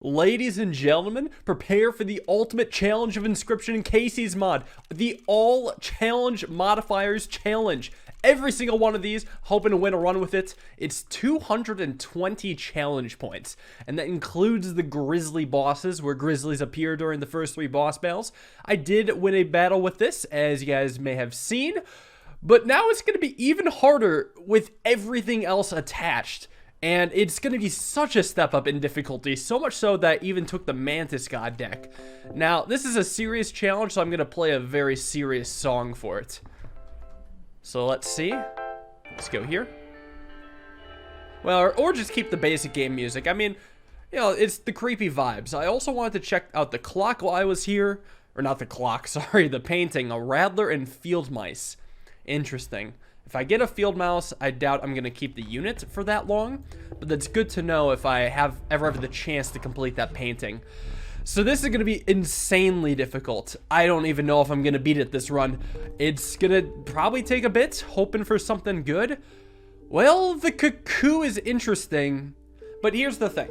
Ladies and gentlemen, prepare for the ultimate challenge of Inscryption and Kaycee's mod. The All Challenge Modifiers Challenge. Every single one of these, hoping to win a run with it. It's 220 challenge points, and that includes the grizzly bosses, where grizzlies appear during the first 3 boss battles. I did win a battle with this, as you guys may have seen, but now it's going to be even harder with everything else attached. And it's going to be such a step up in difficulty, so much so that I even took the Mantis God deck. Now, this is a serious challenge, so I'm going to play a very serious song for it. So let's see. Let's go here. Well, or just keep the basic game music. I mean, you know, it's the creepy vibes. I also wanted to check out the clock while I was here. Or not the clock, sorry, the painting. A Rattler and Field Mice. Interesting. If I get a field mouse, I doubt I'm going to keep the unit for that long, but that's good to know if I ever have the chance to complete that painting. So this is going to be insanely difficult. I don't even know if I'm going to beat it this run. It's going to probably take a bit, hoping for something good. Well, the Cuckoo is interesting, but here's the thing.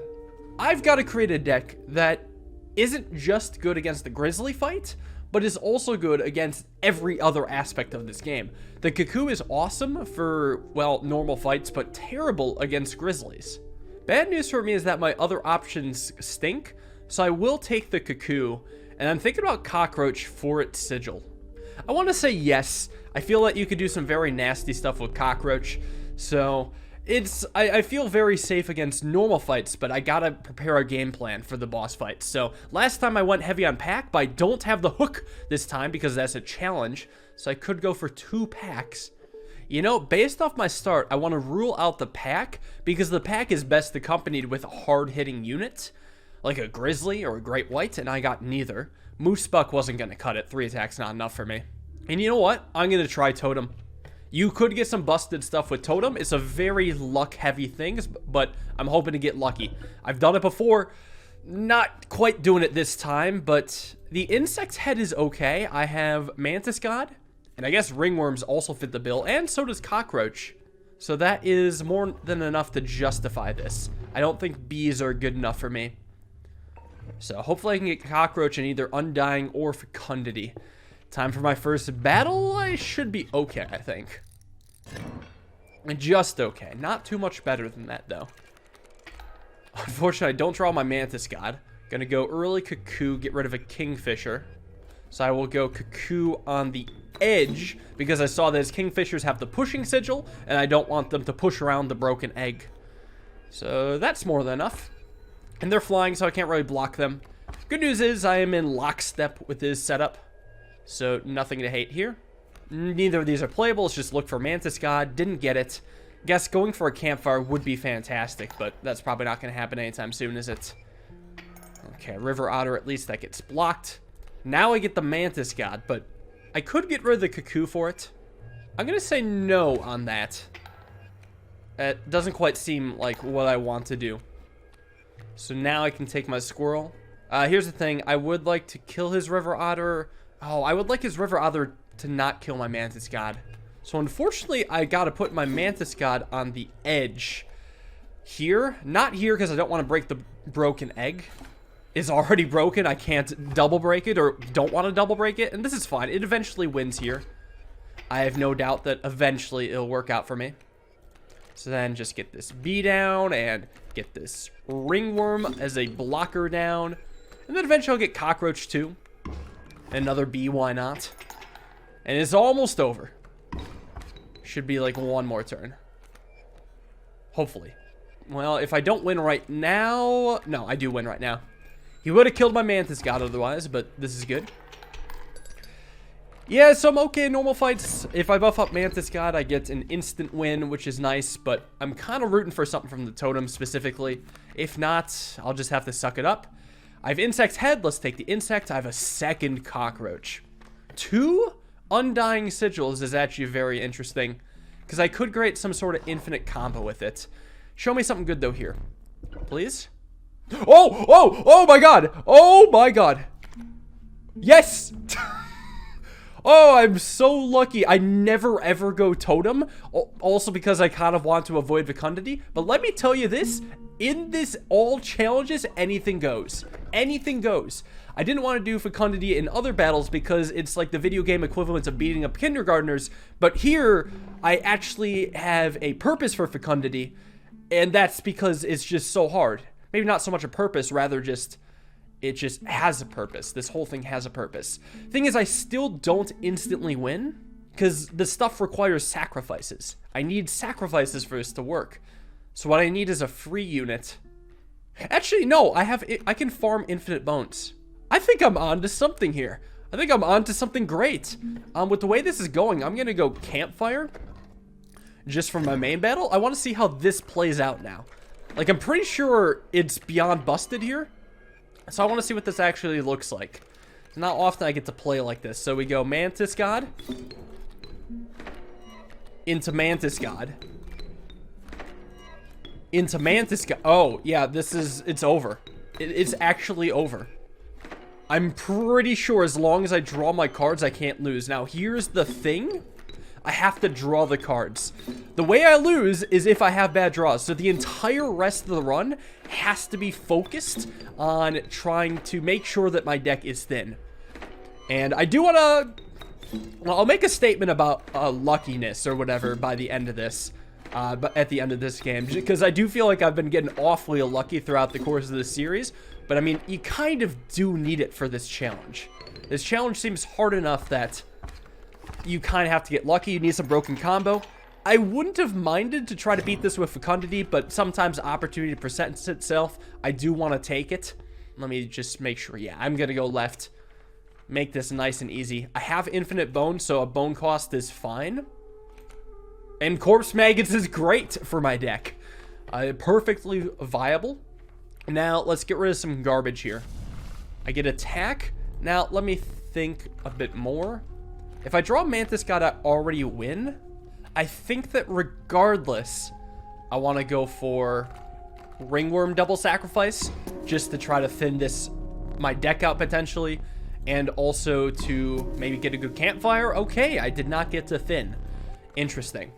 I've got to create a deck that isn't just good against the grizzly fight, but is also good against every other aspect of this game. The Cuckoo is awesome for, well, normal fights, but terrible against grizzlies. Bad news for me is that my other options stink, so I will take the Cuckoo, and I'm thinking about Cockroach for its sigil. I want to say yes. I feel like you could do some very nasty stuff with Cockroach, so I feel very safe against normal fights, but I gotta prepare a game plan for the boss fights. So last time I went heavy on pack, but I don't have the hook this time because that's a challenge. So I could go for 2 packs. You know, based off my start, I want to rule out the pack because the pack is best accompanied with a hard-hitting unit, like a grizzly or a great white, and I got neither. Moose Buck wasn't gonna cut it. 3 attacks not enough for me. And you know what? I'm gonna try Totem. You could get some busted stuff with Totem. It's a very luck-heavy thing, but I'm hoping to get lucky. I've done it before. Not quite doing it this time, but the Insect Head is okay. I have Mantis God, and I guess Ringworms also fit the bill, and so does Cockroach. So that is more than enough to justify this. I don't think bees are good enough for me. So hopefully I can get Cockroach in either Undying or Fecundity. Time for my first battle. I should be okay, I think. Just okay. Not too much better than that, though. Unfortunately, I don't draw my Mantis God. Gonna go early Cuckoo, get rid of a Kingfisher. So I will go Cuckoo on the edge, because I saw that his Kingfishers have the pushing sigil, and I don't want them to push around the broken egg. So that's more than enough. And they're flying, so I can't really block them. Good news is I am in lockstep with his setup. So, nothing to hate here. Neither of these are playable. Let's just look for Mantis God. Didn't get it. Guess going for a campfire would be fantastic, but that's probably not going to happen anytime soon, is it? Okay, River Otter, at least that gets blocked. Now I get the Mantis God, but I could get rid of the Cuckoo for it. I'm going to say no on that. It doesn't quite seem like what I want to do. So now I can take my Squirrel. Here's the thing. I would like to kill his River Otter. Oh, I would like his River Otter to not kill my Mantis God. So unfortunately, I gotta put my Mantis God on the edge. Here. Not here because I don't want to break the broken egg. It's already broken. I can't double break it or don't want to double break it. And this is fine. It eventually wins here. I have no doubt that eventually it'll work out for me. So then just get this bee down and get this ringworm as a blocker down. And then eventually I'll get Cockroach too. Another bee, why not? And it's almost over. Should be like one more turn. Hopefully. Well, if I don't win right now... No, I do win right now. He would have killed my Mantis God otherwise, but this is good. Yeah, so I'm okay in normal fights. If I buff up Mantis God, I get an instant win, which is nice, but I'm kind of rooting for something from the Totem specifically. If not, I'll just have to suck it up. I have Insect Head. Let's take the Insect. I have a second Cockroach. 2 Undying Sigils is actually very interesting, because I could create some sort of infinite combo with it. Show me something good, though, here. Please? Oh! Oh! Oh, my God! Oh, my God! Yes! Oh, I'm so lucky. I never, ever go Totem. Also because I kind of want to avoid Fecundity. But let me tell you this. In this all challenges, anything goes. Anything goes. I didn't want to do fecundity in other battles because it's like the video game equivalent of beating up kindergartners, but here I actually have a purpose for fecundity, and that's because it's just so hard. Maybe not so much a purpose, rather just it just has a purpose. This whole thing has a purpose. Thing is, I still don't instantly win because the stuff requires sacrifices. I need sacrifices for this to work. So what I need is a free unit. Actually, no, I can farm infinite bones. I think I'm on to something here. I think I'm on to something great. With the way this is going, I'm gonna go campfire just for my main battle. I want to see how this plays out now. Like, I'm pretty sure it's beyond busted here. So I want to see what this actually looks like. It's not often I get to play like this. So we go Mantis God into Mantis God. Into Mantis God. Oh, yeah, it's over. It's actually over. I'm pretty sure as long as I draw my cards, I can't lose. Now, here's the thing. I have to draw the cards. The way I lose is if I have bad draws. So the entire rest of the run has to be focused on trying to make sure that my deck is thin. And I do want to... Well, I'll make a statement about luckiness or whatever by the end of this. But at the end of this game, because I do feel like I've been getting awfully lucky throughout the course of this series, but I mean, you kind of do need it for this challenge. This challenge seems hard enough that you kind of have to get lucky. You need some broken combo. I wouldn't have minded to try to beat this with fecundity, but sometimes opportunity presents itself. I do want to take it. Let me just make sure. Yeah, I'm going to go left. Make this nice and easy. I have infinite bone, so a bone cost is fine. And corpse maggots is great for my deck. Perfectly viable. Now, let's get rid of some garbage here. I get attack. Now, let me think a bit more. If I draw Mantis God, I already win. I think that regardless, I want to go for Ringworm double sacrifice, just to try to thin my deck out potentially, and also to maybe get a good campfire. Okay, I did not get to thin. Interesting.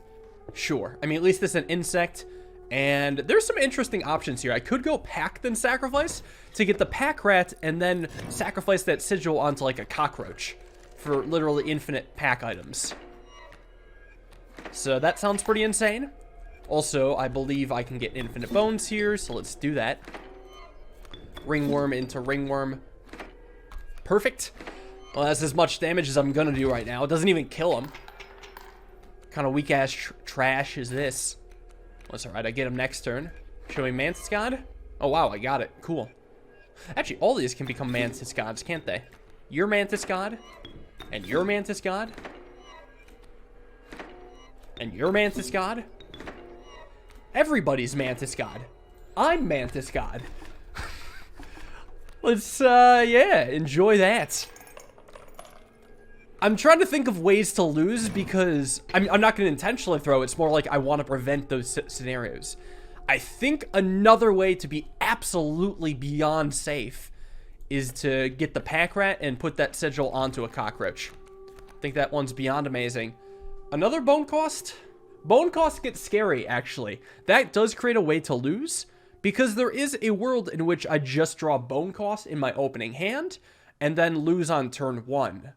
Sure. I mean, at least it's an insect. And there's some interesting options here. I could go pack then sacrifice to get the pack rat and then sacrifice that sigil onto like a cockroach for literally infinite pack items. So that sounds pretty insane. Also, I believe I can get infinite bones here, so let's do that. Ringworm into ringworm. Perfect. Well, that's as much damage as I'm gonna do right now. It doesn't even kill him. What kind of weak-ass trash is this? Well, that's alright, I get him next turn. Show me Mantis God. Oh, wow, I got it. Cool. Actually, all these can become Mantis Gods, can't they? You're Mantis God. And you're Mantis God. And you're Mantis God. Everybody's Mantis God. I'm Mantis God. Let's, yeah, enjoy that. I'm trying to think of ways to lose because I'm not going to intentionally throw. It's more like I want to prevent those scenarios. I think another way to be absolutely beyond safe is to get the pack rat and put that sigil onto a cockroach. I think that one's beyond amazing. Another bone cost? Bone cost gets scary, actually. That does create a way to lose because there is a world in which I just draw bone cost in my opening hand and then lose on turn 1.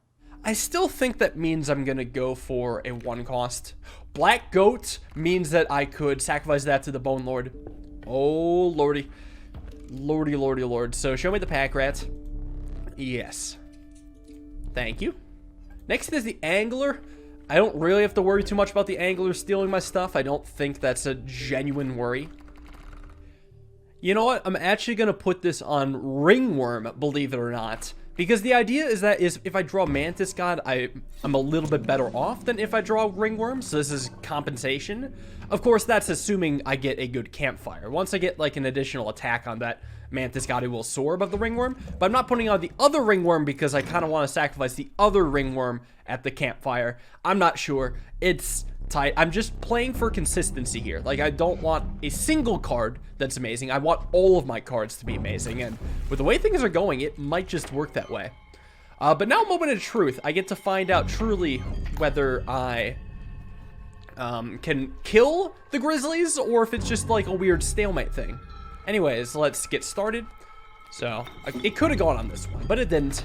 I still think that means I'm going to go for a 1 cost. Black Goat means that I could sacrifice that to the Bone Lord. Oh, lordy. Lordy, lordy, lord. So, show me the pack rat. Yes. Thank you. Next is the Angler. I don't really have to worry too much about the Angler stealing my stuff. I don't think that's a genuine worry. You know what? I'm actually going to put this on Ringworm, believe it or not. Because the idea is that if I draw Mantis God, I'm a little bit better off than if I draw Ringworm, so this is compensation. Of course, that's assuming I get a good campfire. Once I get like an additional attack on that Mantis God, it will soar above the Ringworm. But I'm not putting on the other Ringworm because I kind of want to sacrifice the other Ringworm at the campfire. I'm not sure. It's tight. I'm just playing for consistency here. Like, I don't want a single card that's amazing. I want all of my cards to be amazing, and with the way things are going, it might just work that way. But now, moment of truth. I get to find out truly whether I can kill the grizzlies or if it's just like a weird stalemate thing. Anyways, let's get started. So, it could have gone on this one, but it didn't.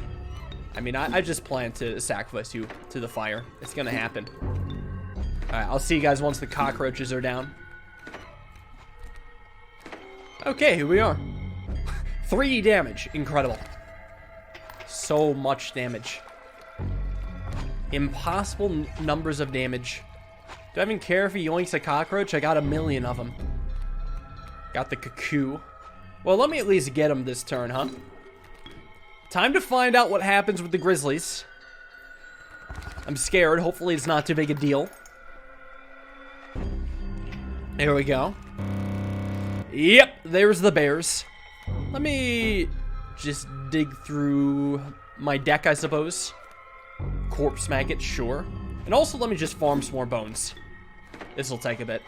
I mean, I just plan to sacrifice you to the fire. It's gonna happen. Alright, I'll see you guys once the cockroaches are down. Okay, here we are. 3 damage. Incredible. So much damage. Impossible numbers of damage. Do I even care if he yoinks a cockroach? I got 1,000,000 of them. Got the cuckoo. Well, let me at least get him this turn, huh? Time to find out what happens with the grizzlies. I'm scared. Hopefully it's not too big a deal. There we go. Yep, there's the bears. Let me just dig through my deck, I suppose. Corpse maggot, sure. And also let me just farm some more bones. This will take a bit.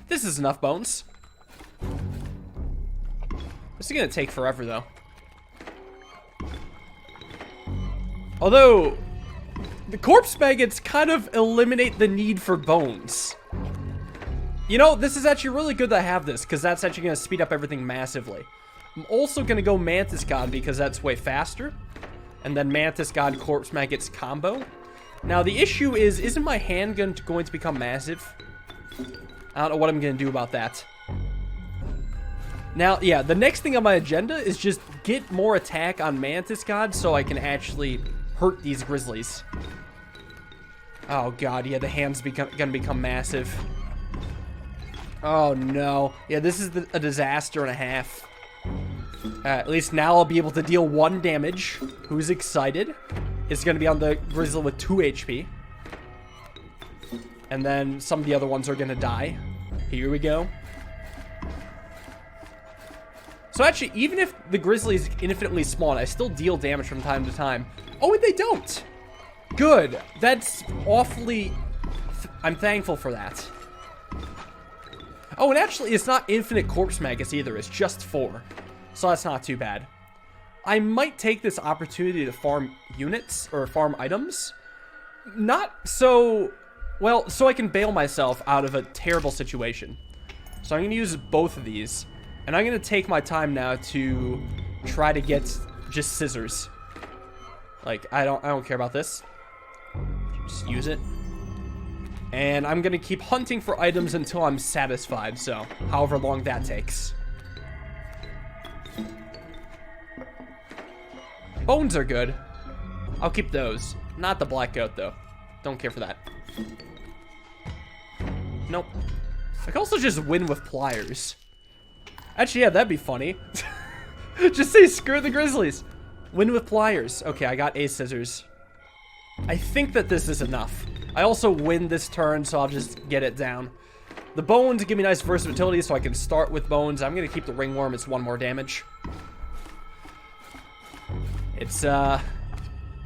This is enough bones. This is gonna take forever, though. Although, the corpse maggots kind of eliminate the need for bones. You know, this is actually really good that I have this, because that's actually gonna speed up everything massively. I'm also gonna go Mantis God, because that's way faster. And then Mantis God Corpse Maggots combo. Now, the issue is, isn't my handgun going to become massive? I don't know what I'm going to do about that. Now, yeah, the next thing on my agenda is just get more attack on Mantis God so I can actually hurt these grizzlies. Oh, God, yeah, the hand's going to become massive. Oh, no. Yeah, this is a disaster and a half. At least now I'll be able to deal 1 damage. Who's excited? It's going to be on the grizzly with 2 HP. And then some of the other ones are going to die. Here we go. So actually, even if the grizzly is infinitely small, I still deal damage from time to time. Oh, and they don't. Good. That's awfully... I'm thankful for that. Oh, and actually, it's not infinite corpse maggots either. It's just 4. So that's not too bad. I might take this opportunity to farm units or farm items. Not so... Well, so I can bail myself out of a terrible situation. So I'm going to use both of these. And I'm going to take my time now to try to get just scissors. Like, I don't care about this. Just use it. And I'm going to keep hunting for items until I'm satisfied. So, however long that takes. Bones are good. I'll keep those. Not the black goat, though. Don't care for that. Nope. I can also just win with pliers. Actually, yeah, that'd be funny. Just say screw the grizzlies. Win with pliers. Okay, I got scissors. I think that this is enough. I also win this turn, so I'll just get it down. The bones give me nice versatility, so I can start with bones. I'm going to keep the ringworm. It's 1 more damage. It's,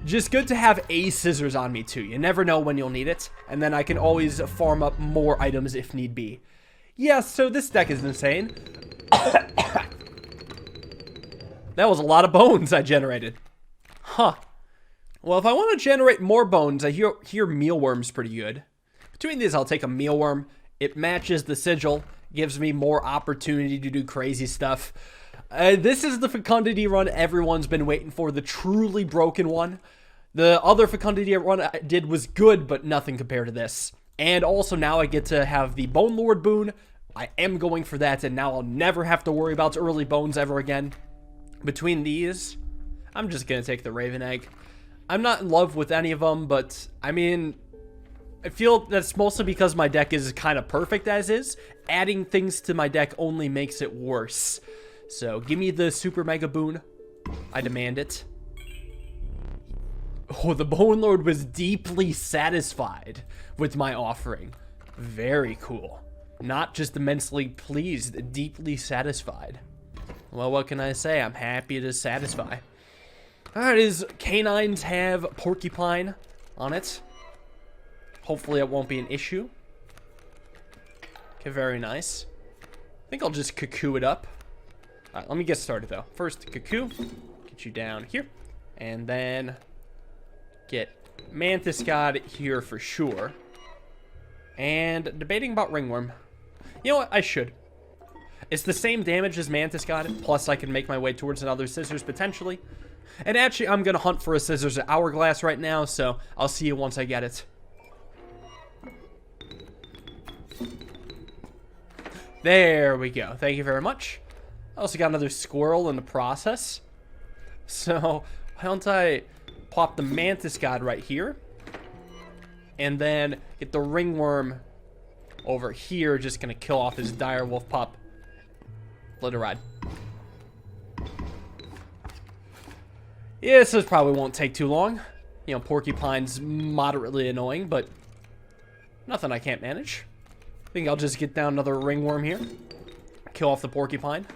just good to have scissors on me, too. You never know when you'll need it. And then I can always farm up more items if need be. Yeah, so this deck is insane. That was a lot of bones I generated. Huh. Well, if I want to generate more bones, I hear mealworm's pretty good. Between these, I'll take a mealworm. It matches the sigil. Gives me more opportunity to do crazy stuff. This is the Fecundity run everyone's been waiting for, the truly broken one. The other Fecundity run I did was good, but nothing compared to this. And also now I get to have the Bone Lord boon. I am going for that, and now I'll never have to worry about early bones ever again. Between these, I'm just going to take the Raven Egg. I'm not in love with any of them, but, I mean, I feel that's mostly because my deck is kind of perfect as is. Adding things to my deck only makes it worse. So, give me the Super Mega Boon. I demand it. Oh, the Bone Lord was deeply satisfied with my offering. Very cool. Not just immensely pleased, deeply satisfied. Well, what can I say? I'm happy to satisfy. Alright, his canines have porcupine on it. Hopefully it won't be an issue. Okay, very nice. I think I'll just cuckoo it up. Alright, let me get started though. First, cuckoo. Get you down here. And then get Mantis God here for sure. And debating about ringworm. You know what? I should. It's the same damage as Mantis God, plus I can make my way towards another scissors potentially. And actually, I'm going to hunt for a scissors at Hourglass right now, so I'll see you once I get it. There we go. Thank you very much. I also got another squirrel in the process. So, why don't I plop the Mantis God right here? And then get the ringworm over here. Just going to kill off his dire wolf pup. Let it ride. Yeah, this probably won't take too long. You know, Porcupine's moderately annoying, but nothing I can't manage. I think I'll just get down another ringworm here. Kill off the Porcupine.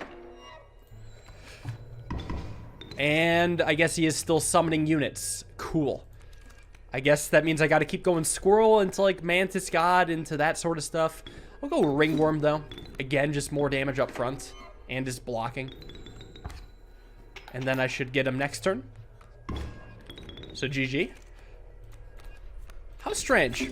And I guess he is still summoning units. Cool. I guess that means I got to keep going squirrel into like Mantis God, into that sort of stuff. I'll go ringworm though. Again, just more damage up front. And his blocking. And then I should get him next turn. So GG. How strange.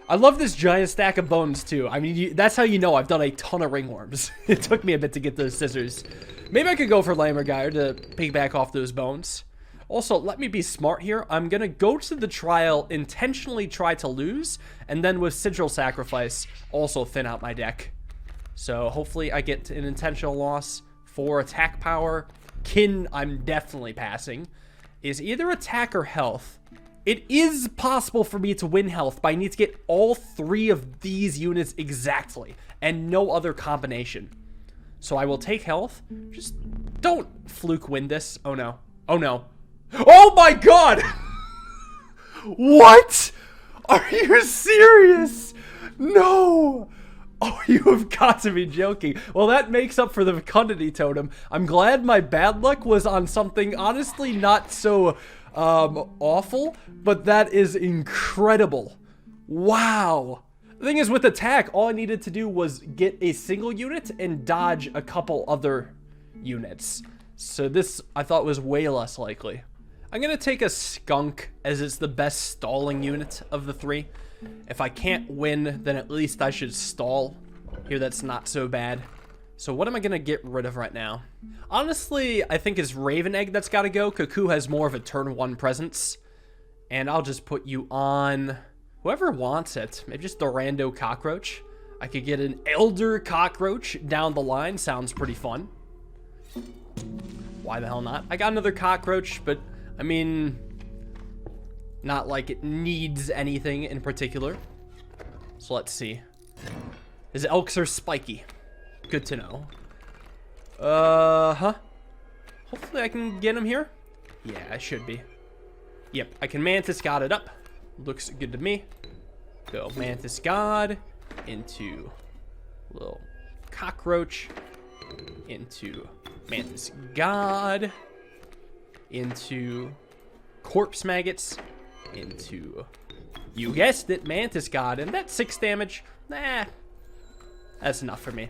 I love this giant stack of bones too. I mean, that's how you know I've done a ton of ringworms. It took me a bit to get those scissors. Maybe I could go for Lammergeier to piggyback off those bones. Also, let me be smart here. I'm going to go to the trial, intentionally try to lose, and then with Sigil Sacrifice, also thin out my deck. So hopefully I get an intentional loss. For attack power, Kin, I'm definitely passing. Is either attack or health. It is possible for me to win health, but I need to get all 3 of these units exactly, and no other combination. So I will take health. Just don't fluke win this. Oh no. Oh no. Oh my god! What? Are you serious? No! Oh, you have got to be joking. Well, that makes up for the fecundity totem. I'm glad my bad luck was on something honestly not so awful, but that is incredible. Wow. The thing is, with attack, all I needed to do was get a single unit and dodge a couple other units. So this, I thought, was way less likely. I'm going to take a skunk as it's the best stalling unit of the 3. If I can't win, then at least I should stall. Here, that's not so bad. So what am I going to get rid of right now? Honestly, I think it's Raven Egg that's got to go. Cuckoo has more of a turn 1 presence. And I'll just put you on whoever wants it. Maybe just the rando cockroach. I could get an elder cockroach down the line. Sounds pretty fun. Why the hell not? I got another cockroach, but I mean, not like it needs anything in particular. So let's see. His elks are spiky. Good to know. Hopefully I can get him here. Yeah, I should be. Yep, I can Mantis God it up. Looks good to me. Go Mantis God into little cockroach, into Mantis God, into corpse maggots, into, you guessed it, Mantis God, and that's 6 damage. Nah, that's enough for me.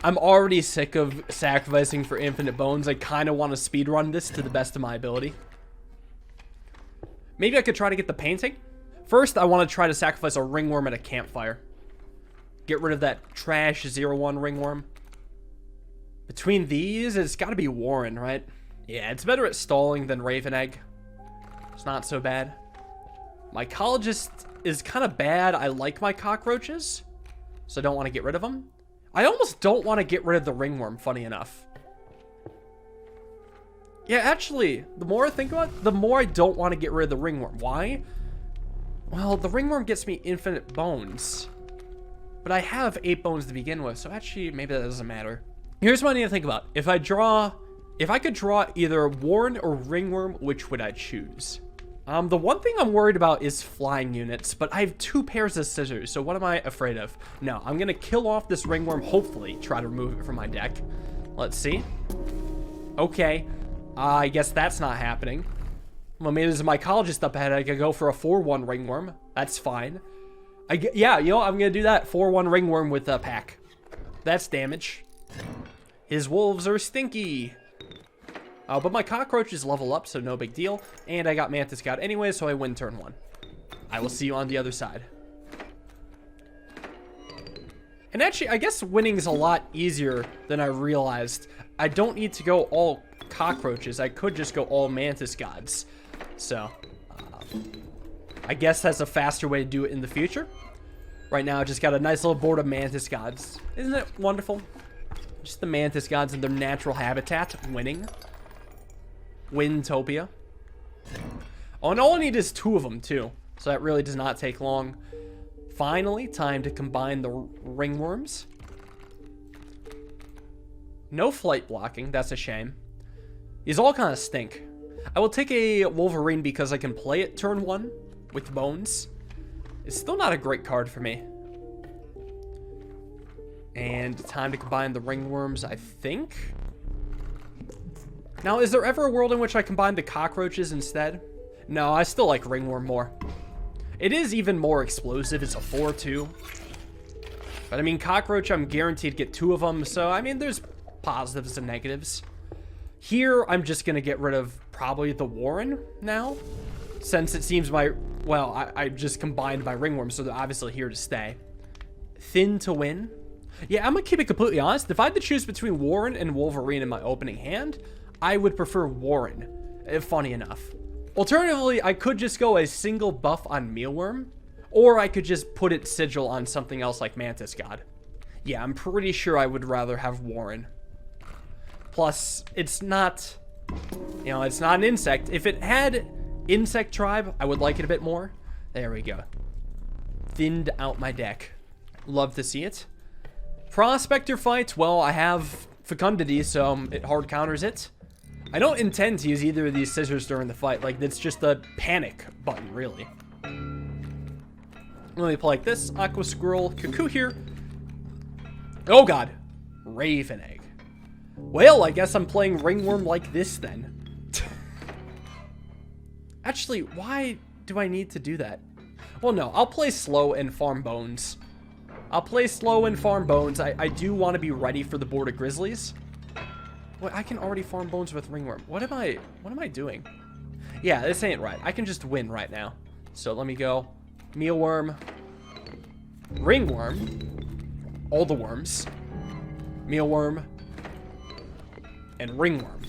I'm already sick of sacrificing for infinite bones. I kind of want to speedrun this to the best of my ability. Maybe I could try to get the painting. First, I want to try to sacrifice a ringworm at a campfire. Get rid of that trash 0-1 ringworm. Between these, it's got to be Warren, right? Yeah, it's better at stalling than Raven Egg. It's not so bad. Mycologist is kind of bad. I like my cockroaches, so I don't want to get rid of them. I almost don't want to get rid of the ringworm, funny enough. Yeah, actually, the more I think about it, the more I don't want to get rid of the ringworm. Why? Well, the ringworm gets me infinite bones. But I have 8 bones to begin with, so actually, maybe that doesn't matter. Here's what I need to think about. If I could draw either Warren or ringworm, which would I choose? The one thing I'm worried about is flying units, but I have 2 pairs of scissors, so what am I afraid of? No, I'm going to kill off this ringworm, hopefully try to remove it from my deck. Let's see. Okay, I guess that's not happening. Well, maybe there's a mycologist up ahead. I could go for a 4-1 ringworm. That's fine. Yeah, you know, I'm going to do that. 4-1 ringworm with a pack. That's damage. His wolves are stinky. But my cockroaches level up, so no big deal. And I got Mantis God anyway, so I win turn 1. I will see you on the other side. And actually, I guess winning is a lot easier than I realized. I don't need to go all cockroaches. I could just go all mantis gods. So, I guess that's a faster way to do it in the future. Right now, I just got a nice little board of mantis gods. Isn't it wonderful? Just the mantis gods in their natural habitat, winning. Wintopia. Oh, and all I need is 2 of them, too. So that really does not take long. Finally, time to combine the ringworms. No flight blocking, that's a shame. These all kind of stink. I will take a Wolverine because I can play it turn 1 with bones. It's still not a great card for me. And time to combine the ringworms, I think. Now, is there ever a world in which I combine the cockroaches instead? No, I still like ringworm more. It is even more explosive. It's a 4-2. But I mean, cockroach, I'm guaranteed to get 2 of them. So, I mean, there's positives and negatives. Here, I'm just going to get rid of probably the Warren now. Since it seems well, I just combined my ringworm, so they're obviously here to stay. Thin to win. Yeah, I'm going to keep it completely honest. If I had to choose between Warren and Wolverine in my opening hand, I would prefer Warren. Funny enough. Alternatively, I could just go a single buff on Mealworm, or I could just put it sigil on something else like Mantis God. Yeah, I'm pretty sure I would rather have Warren. Plus, it's not, you know, it's not an insect. If it had Insect Tribe, I would like it a bit more. There we go. Thinned out my deck. Love to see it. Prospector fight, well, I have Fecundity, so it hard counters it. I don't intend to use either of these scissors during the fight. Like, it's just a panic button, really. Let me play like this. Aqua Squirrel, Cuckoo here. Oh, God. Raven Egg. Well, I guess I'm playing Ringworm like this, then. Actually, why do I need to do that? Well, no. I'll play slow and farm bones. I'll play slow and farm bones. I do want to be ready for the board of grizzlies. Wait, I can already farm bones with ringworm. What am I doing? Yeah, this ain't right. I can just win right now. So let me go. Mealworm. Ringworm. All the worms. Mealworm. And ringworm.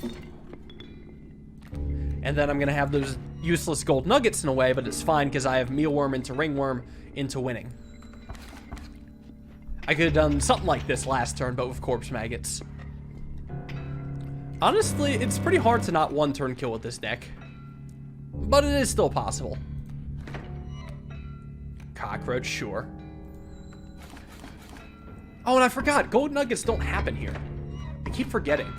And then I'm going to have those useless gold nuggets in a way, but it's fine because I have mealworm into ringworm into winning. I could have done something like this last turn, but with corpse maggots. Honestly, it's pretty hard to not one-turn kill with this deck. But it is still possible. Cockroach, sure. Oh, and I forgot. Gold nuggets don't happen here. I keep forgetting.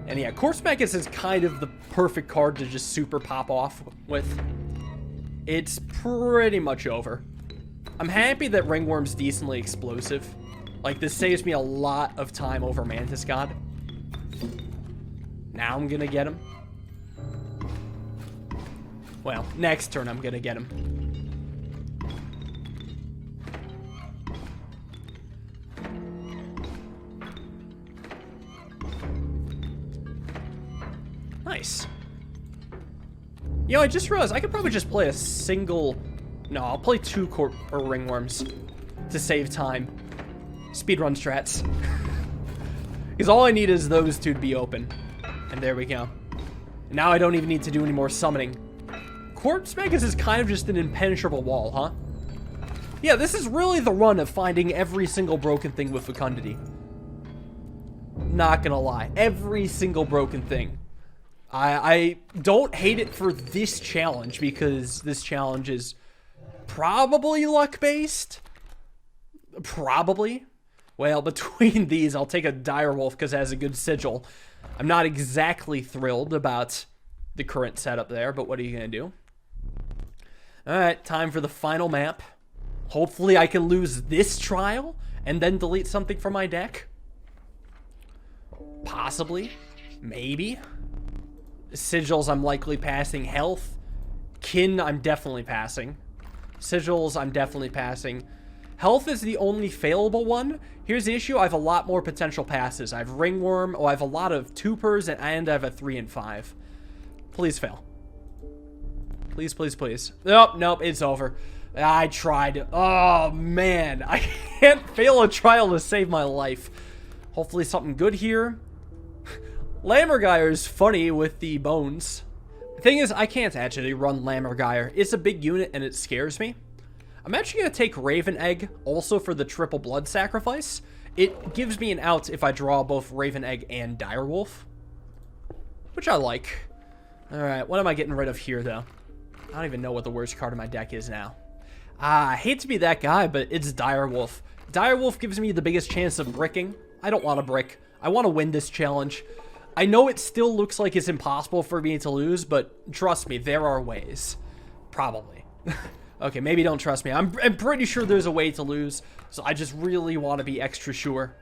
And yeah, corpse maggots is kind of the perfect card to just super pop off with. It's pretty much over. I'm happy that ringworm's decently explosive. Like, this saves me a lot of time over Mantis God. Now I'm gonna get him. Well, next turn I'm gonna get him. Nice. You know, I just realized I could probably just play a single... No, I'll play 2 ringworms to save time. Speedrun strats. Because all I need is those 2 to be open. And there we go. Now I don't even need to do any more summoning. Corpse Magus is kind of just an impenetrable wall, huh? Yeah, this is really the run of finding every single broken thing with Fecundity. Not gonna lie. Every single broken thing. I don't hate it for this challenge because this challenge is probably luck-based. Probably. Well, between these, I'll take a Direwolf because it has a good sigil. I'm not exactly thrilled about the current setup there, but what are you going to do? Alright, time for the final map. Hopefully I can lose this trial and then delete something from my deck. Possibly. Maybe. Sigils, I'm likely passing. Health. Kin, I'm definitely passing. Sigils, I'm definitely passing. Health is the only failable one. Here's the issue. I have a lot more potential passes. I have Ringworm. Oh, I have a lot of 2-pers, and I have a 3 and 5. Please fail. Please, please, please. Nope, nope, it's over. I tried. Oh, man. I can't fail a trial to save my life. Hopefully something good here. Lammergeier is funny with the bones. The thing is, I can't actually run Lammergeier. It's a big unit and it scares me. I'm actually going to take Raven Egg also for the triple blood sacrifice. It gives me an out if I draw both Raven Egg and Direwolf, which I like. Alright, what am I getting rid of here, though? I don't even know what the worst card in my deck is now. I hate to be that guy, but it's Direwolf. Direwolf gives me the biggest chance of bricking. I don't want to brick. I want to win this challenge. I know it still looks like it's impossible for me to lose, but trust me, there are ways. Probably. Okay, maybe don't trust me. I'm pretty sure there's a way to lose, so I just really want to be extra sure.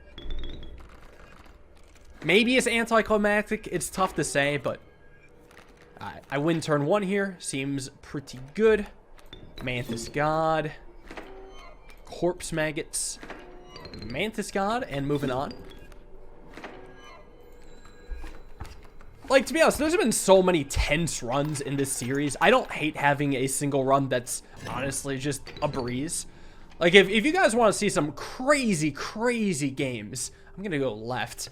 Maybe it's anticlimactic. It's tough to say, but I win turn 1 here. Seems pretty good. Mantis God. Corpse Maggots. Mantis God, and moving on. Like, to be honest, there's been so many tense runs in this series. I don't hate having a single run that's honestly just a breeze. Like, if you guys want to see some crazy, crazy games, I'm going to go left.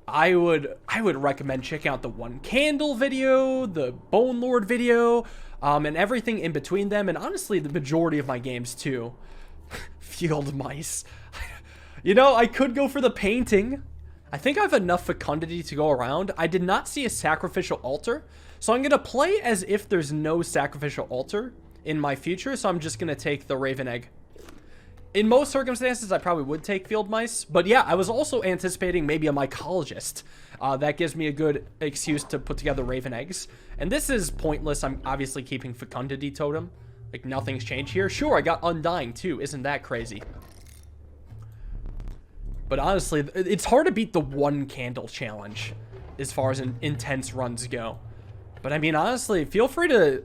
I would recommend checking out the One Candle video, the Bone Lord video, and everything in between them, and honestly, the majority of my games, too. Field Mice. You know, I could go for the painting. I think I have enough fecundity to go around. I did not see a sacrificial altar, so I'm going to play as if there's no sacrificial altar in my future, so I'm just going to take the Raven Egg. In most circumstances, I probably would take Field Mice, but yeah, I was also anticipating maybe a Mycologist. That gives me a good excuse to put together Raven Eggs. And this is pointless. I'm obviously keeping Fecundity Totem. Like, nothing's changed here. Sure, I got Undying, too. Isn't that crazy? But honestly, it's hard to beat the One Candle challenge as far as intense runs go. But I mean, honestly, feel free to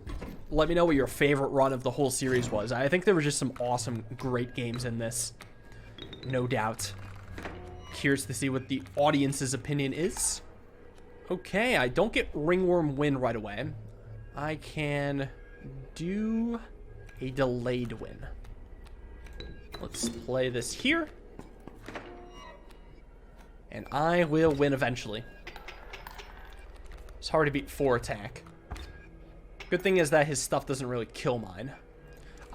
let me know what your favorite run of the whole series was. I think there were just some awesome, great games in this. No doubt. Curious to see what the audience's opinion is. Okay, I don't get Ringworm win right away. I can do a delayed win. Let's play this here. And I will win eventually. It's hard to beat 4 attack. Good thing is that his stuff doesn't really kill mine.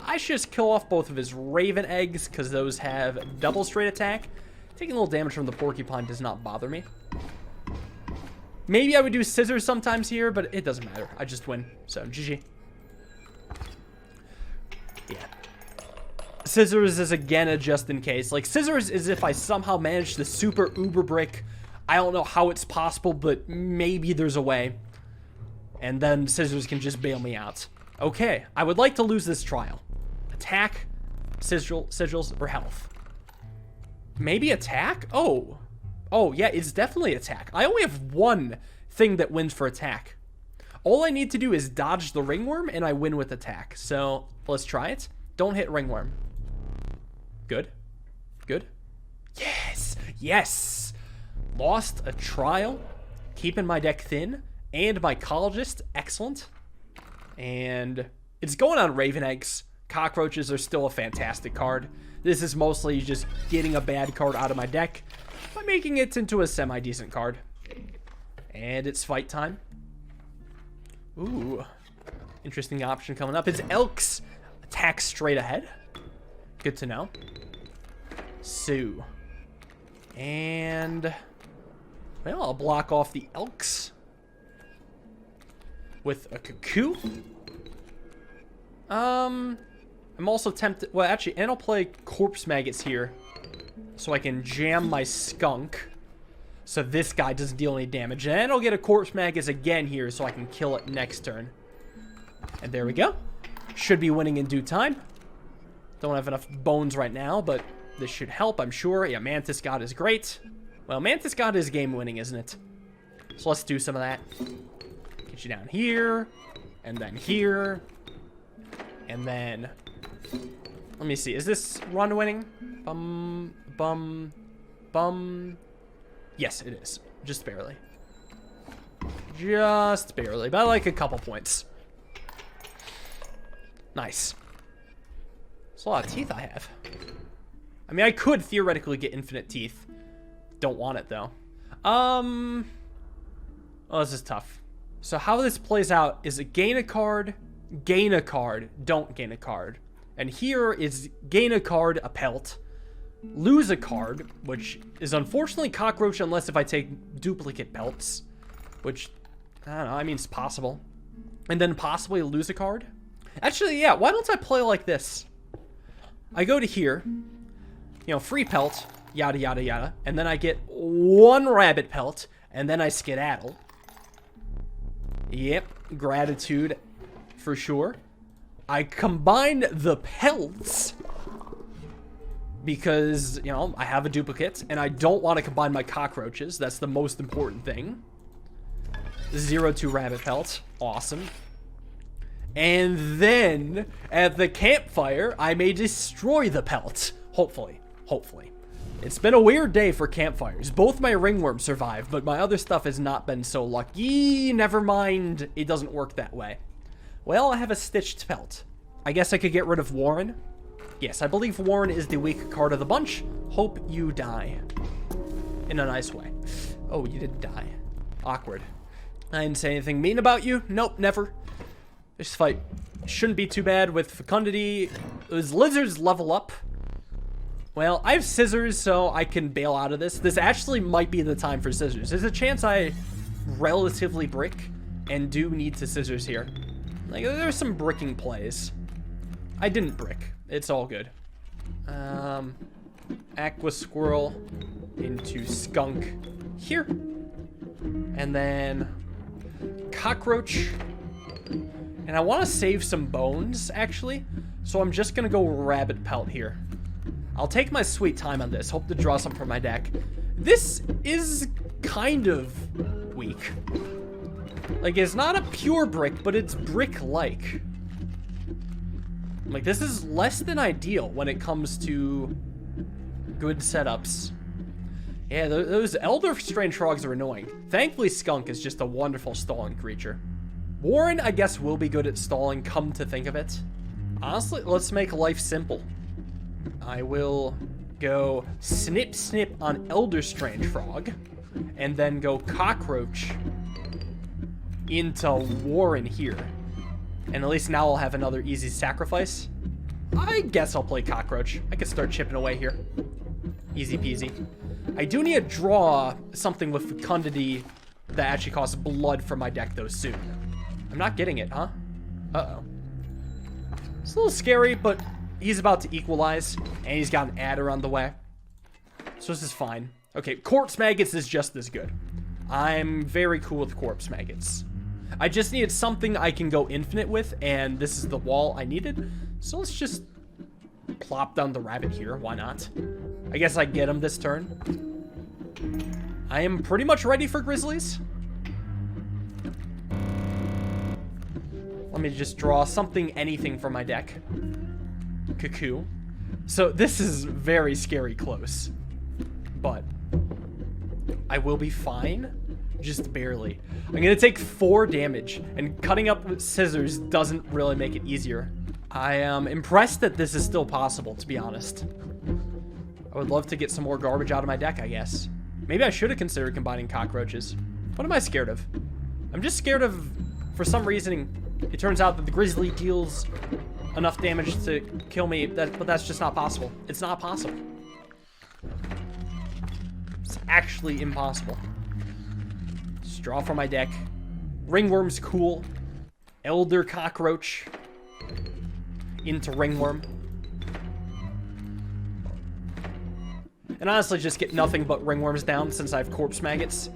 I should just kill off both of his Raven Eggs, because those have double straight attack. Taking a little damage from the Porcupine does not bother me. Maybe I would do Scissors sometimes here, but it doesn't matter. I just win. So, GG. Yeah. Scissors is again a just in case. Like, Scissors is if I somehow manage the super uber brick. I don't know how it's possible, but maybe there's a way. And then Scissors can just bail me out. Okay, I would like to lose this trial. Attack, sigils, or health. Maybe attack? Oh. Oh, yeah, it's definitely attack. I only have one thing that wins for attack. All I need to do is dodge the Ringworm, and I win with attack. So, let's try it. Don't hit Ringworm. Good. Good. Yes! Yes! Lost a trial. Keeping my deck thin. And Mycologist. Excellent. And it's going on Raven Eggs. Cockroaches are still a fantastic card. This is mostly just getting a bad card out of my deck by making it into a semi-decent card. And it's fight time. Ooh. Interesting option coming up. It's Elks. Attack straight ahead. Good to know. Sue. And well, I'll block off the Elks with a Cuckoo. I'm also tempted. Well, actually, and I'll play Corpse Maggots here so I can jam my Skunk so this guy doesn't deal any damage. And I'll get a Corpse Maggots again here so I can kill it next turn. And there we go. Should be winning in due time. Don't have enough bones right now, but this should help, I'm sure. Yeah, Mantis God is great. Well, Mantis God is game winning, isn't it? So let's do some of that. Get you down here, and then here, and then... Let me see, is this run winning? Yes, it is. Just barely. Just barely, by like a couple points. Nice. That's a lot of teeth I have. I mean, I could theoretically get infinite teeth. Don't want it, though. Oh, this is tough. So how this plays out is gain a card, don't gain a card. And here is gain a card, a pelt, lose a card, which is unfortunately cockroach unless if I take duplicate pelts, which, I don't know, I mean, it's possible. And then possibly lose a card. Actually, yeah, why don't I play like this? I go to here, you know, free pelt, yada, yada, yada, and then I get one rabbit pelt, and then I skedaddle. Yep, gratitude for sure. I combine the pelts because, you know, I have a duplicate, and I don't want to combine my cockroaches. That's the most important thing. 0-2 rabbit pelt. Awesome. And then, at the campfire, I may destroy the pelt. Hopefully. Hopefully. It's been a weird day for campfires. Both my ringworms survived, but my other stuff has not been so lucky. Never mind. It doesn't work that way. Well, I have a stitched pelt. I guess I could get rid of Warren. Yes, I believe Warren is the weak card of the bunch. Hope you die. In a nice way. Oh, you didn't die. Awkward. I didn't say anything mean about you. Nope, never. This fight shouldn't be too bad with fecundity. Those lizards level up. Well, I have scissors, so I can bail out of this. This actually might be the time for scissors. There's a chance I relatively brick and do need to scissors here. Like, there's some bricking plays. I didn't brick. It's all good. Aqua Squirrel into Skunk here. And then Cockroach. And I want to save some bones, actually. So I'm just going to go Rabbit Pelt here. I'll take my sweet time on this. Hope to draw some from my deck. This is kind of weak. Like, it's not a pure brick, but it's brick-like. Like, this is less than ideal when it comes to good setups. Yeah, those Elder Strange Frogs are annoying. Thankfully, Skunk is just a wonderful stalling creature. Warren, I guess, will be good at stalling, come to think of it. Honestly, let's make life simple. I will go snip snip on Elder Strange Frog, and then go Cockroach into Warren here. And at least now I'll have another easy sacrifice. I guess I'll play Cockroach. I can start chipping away here. Easy peasy. I do need to draw something with fecundity that actually costs blood for my deck, though, soon. I'm not getting it, huh? Uh-oh. It's a little scary, but he's about to equalize, and he's got an adder on the way. So this is fine. Okay, Corpse Maggots is just as good. I'm very cool with Corpse Maggots. I just needed something I can go infinite with, and this is the wall I needed. So let's just plop down the rabbit here. Why not? I guess I get him this turn. I am pretty much ready for grizzlies. Let me just draw something, anything from my deck. Cuckoo. So this is very scary close. But I will be fine. Just barely. I'm going to take 4 damage, and cutting up with scissors doesn't really make it easier. I am impressed that this is still possible, to be honest. I would love to get some more garbage out of my deck, I guess. Maybe I should have considered combining cockroaches. What am I scared of? I'm just scared of, for some reason, it turns out that the grizzly deals enough damage to kill me, but that's just not possible. It's not possible. It's actually impossible. Just draw from my deck. Ringworm's cool. Elder Cockroach into Ringworm. And honestly, just get nothing but Ringworms down since I have Corpse Maggots.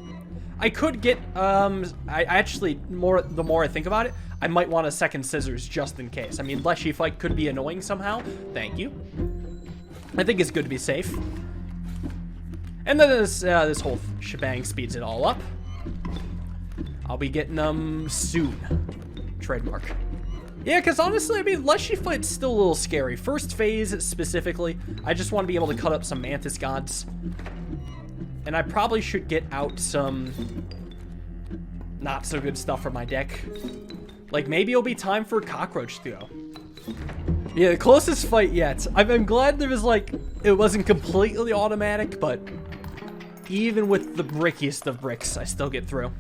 I could get, I actually, the more I think about it, I might want a second scissors just in case. I mean, Leshy fight could be annoying somehow. Thank you. I think it's good to be safe. And then this whole shebang speeds it all up. I'll be getting them soon. Trademark. Yeah, because honestly, I mean, Leshy fight's still a little scary. First phase, specifically, I just want to be able to cut up some Mantis Gods. And I probably should get out some not so good stuff from my deck. Like, maybe it'll be time for Cockroach to go. Yeah, the closest fight yet. I'm glad there was like, it wasn't completely automatic, but even with the brickiest of bricks, I still get through.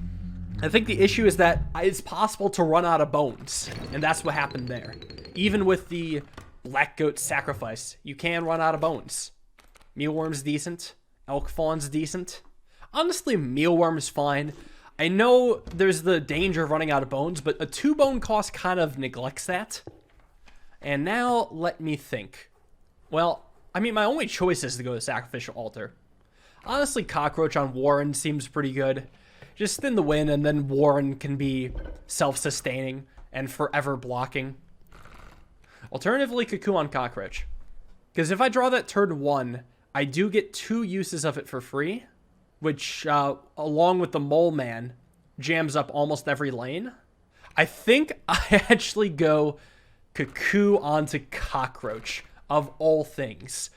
I think the issue is that it's possible to run out of bones, and that's what happened there. Even with the Black Goat Sacrifice, you can run out of bones. Mealworm's decent. Elk Fawn's decent. Honestly, Mealworm's fine. I know there's the danger of running out of bones, but a 2-bone cost kind of neglects that. And now, let me think. Well, I mean, my only choice is to go to Sacrificial Altar. Honestly, Cockroach on Warren seems pretty good. Just thin the win, and then Warren can be self-sustaining and forever blocking. Alternatively, Cuckoo on Cockroach. Because if I draw that turn 1, I do get 2 uses of it for free, which, along with the Mole Man, jams up almost every lane. I think I actually go Cuckoo onto Cockroach, of all things.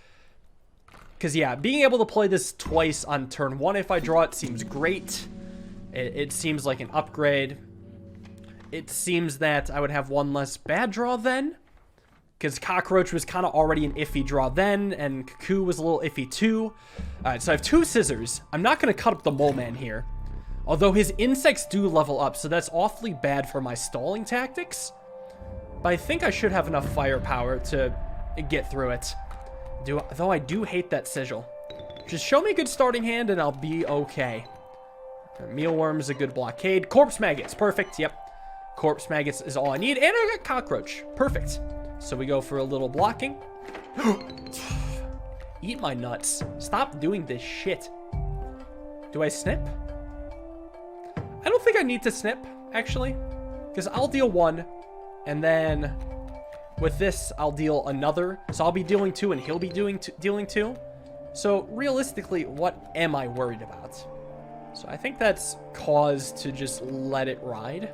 Because, yeah, being able to play this twice on turn 1 if I draw it seems great. It seems like an upgrade. It seems that I would have 1 less bad draw then. Because Cockroach was kind of already an iffy draw then, and Cuckoo was a little iffy too. Alright, so I have 2 scissors. I'm not going to cut up the Mole Man here. Although his insects do level up, so that's awfully bad for my stalling tactics. But I think I should have enough firepower to get through it. Though I do hate that sigil. Just show me a good starting hand and I'll be okay. Mealworm's a good blockade. Corpse Maggots, perfect, yep. Corpse Maggots is all I need, and I got Cockroach, perfect. So we go for a little blocking. Eat my nuts. Stop doing this shit. Do I snip? I don't think I need to snip, actually. Because I'll deal 1, and then with this, I'll deal another. So I'll be dealing 2, and he'll be dealing 2. So realistically, what am I worried about? So I think that's cause to just let it ride.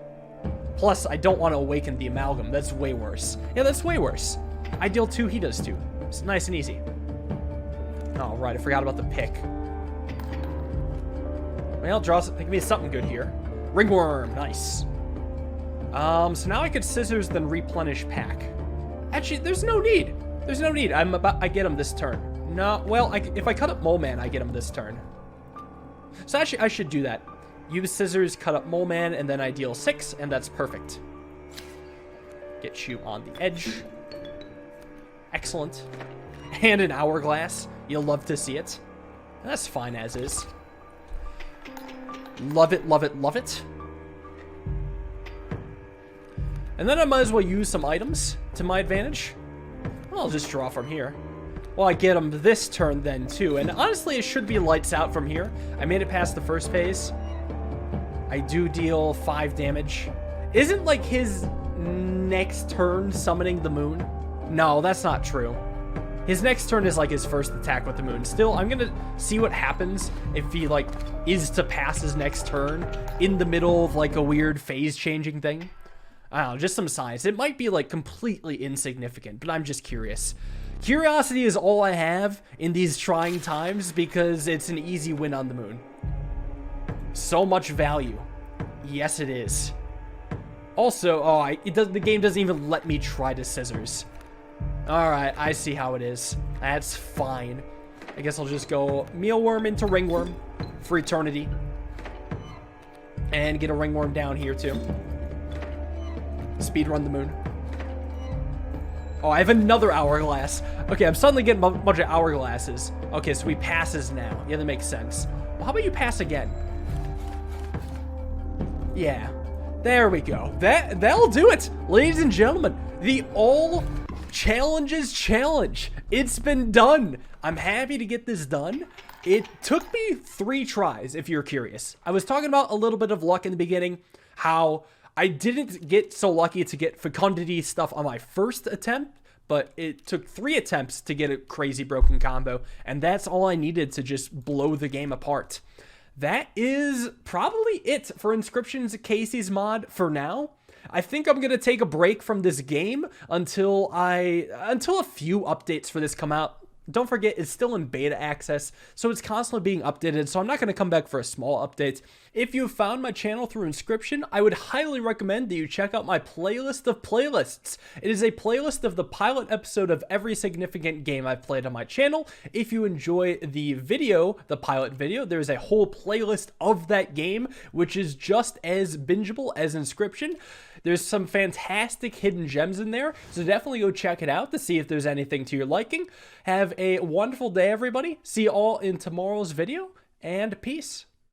Plus, I don't want to awaken the Amalgam. That's way worse. Yeah, that's way worse. I deal 2, he does 2. It's nice and easy. Oh, right, I forgot about the pick. Well, give me something good here. Ringworm, nice. So now I could scissors, then replenish pack. Actually, there's no need. There's no need. I get him this turn. No, well, if I cut up Mole Man, I get him this turn. So actually, I should do that. Use scissors, cut up Mole Man, and then I deal 6, and that's perfect. Get you on the edge. Excellent. And an hourglass. You'll love to see it. That's fine as is. Love it, love it, love it. And then I might as well use some items to my advantage. Well, I'll just draw from here. Well, I get him this turn then, too. And honestly, it should be lights out from here. I made it past the first phase. I do deal 5 damage. Isn't, like, his next turn summoning the moon? No, that's not true. His next turn is, like, his first attack with the moon. Still, I'm gonna see what happens if he, like, is to pass his next turn in the middle of, like, a weird phase-changing thing. I don't know, just some science. It might be, like, completely insignificant, but I'm just curious. Curiosity is all I have in these trying times because it's an easy win on the moon. So much value. Yes, it is. Also, the game doesn't even let me try to scissors. Alright, I see how it is. That's fine. I guess I'll just go Mealworm into Ringworm for eternity. And get a Ringworm down here, too. Speedrun the moon. Oh, I have another hourglass. Okay, I'm suddenly getting a bunch of hourglasses. Okay, so he passes now. Yeah, that makes sense. Well, how about you pass again? Yeah. There we go. That'll do it. Ladies and gentlemen, the All Challenges Challenge. It's been done. I'm happy to get this done. It took me 3 tries, if you're curious. I was talking about a little bit of luck in the beginning, how I didn't get so lucky to get fecundity stuff on my first attempt, but it took 3 attempts to get a crazy broken combo, and that's all I needed to just blow the game apart. That is probably it for Inscryption's Kaycee's mod for now. I think I'm going to take a break from this game until a few updates for this come out. Don't forget, it's still in beta access, so it's constantly being updated, so I'm not going to come back for a small update. If you found my channel through Inscryption, I would highly recommend that you check out my playlist of playlists. It is a playlist of the pilot episode of every significant game I've played on my channel. If you enjoy the video, the pilot video, there's a whole playlist of that game, which is just as bingeable as Inscryption. There's some fantastic hidden gems in there, so definitely go check it out to see if there's anything to your liking. Have a wonderful day, everybody. See you all in tomorrow's video, and peace.